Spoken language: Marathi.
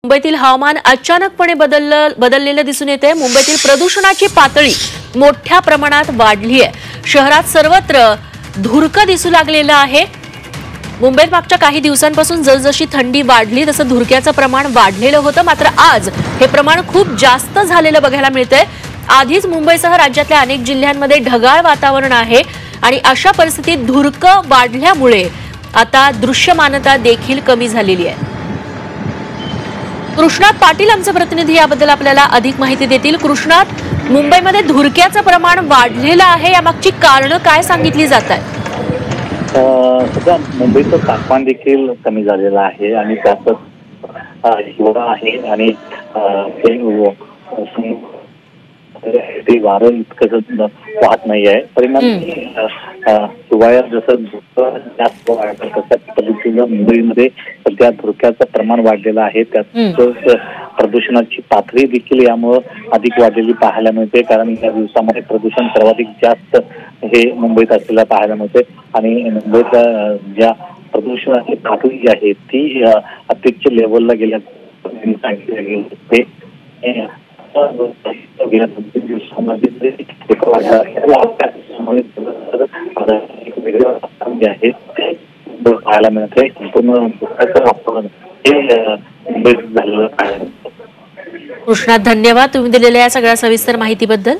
मुंबईतील हवामान अचानकपणे बदललेलं दिसून येते। मुंबईतील प्रदूषणाची पातळी मोठ्या प्रमाणात वाढली आहे। शहरात सर्वत्र धुरकं दिसू लागलेलं आहे। मुंबईत मागच्या काही दिवसांपासून जसजशी थंडी वाढली तसं धुरक्याचं प्रमाण वाढलेलं होतं, मात्र आज हे प्रमाण खूप जास्त झालेलं बघायला मिळतंय। आधीच मुंबईसह राज्यातल्या अनेक जिल्ह्यांमध्ये ढगाळ वातावरण आहे आणि अशा परिस्थितीत धुरकं वाढल्यामुळे आता दृश्यमानता देखील कमी झालेली आहे। कृष्णात पाटील आमचे प्रतिनिधी याबद्दल आपल्याला अधिक माहिती देतील। कृष्णात, मुंबईमध्ये धुरक्याचं प्रमाण वाढलेलं आहे, यामागची कारणं काय सांगितली जात आहेत? सध्या मुंबईचं तापमान देखील कमी झालेलं आहे आणि त्यातच हिवाळा आहे आणि ते वारं इतकं वाहत नाही आहे। परिणामी हिवाळ्यात जसं जास्त वाढतं तशा पद्धतीनं मुंबईमध्ये सध्या धुरक्याचं प्रमाण वाढलेलं आहे। त्यातच प्रदूषणाची पातळी देखील यामुळे अधिक वाढलेली पाहायला मिळते, कारण या दिवसामध्ये प्रदूषण सर्वाधिक जास्त हे मुंबईत असलेलं पाहायला मिळते आणि मुंबईत ज्या प्रदूषणाची पातळी जी आहे ती अत्युच्च लेवलला गेल्या सांगितले गेले। गेल्या 2-3 दिवसांमध्ये आहे पाहायला मिळते। संपूर्ण वातावरण हे मुंबईत झालेलं आहे। कृष्णात, धन्यवाद तुम्ही दिलेल्या या सगळ्या सविस्तर माहितीबद्दल।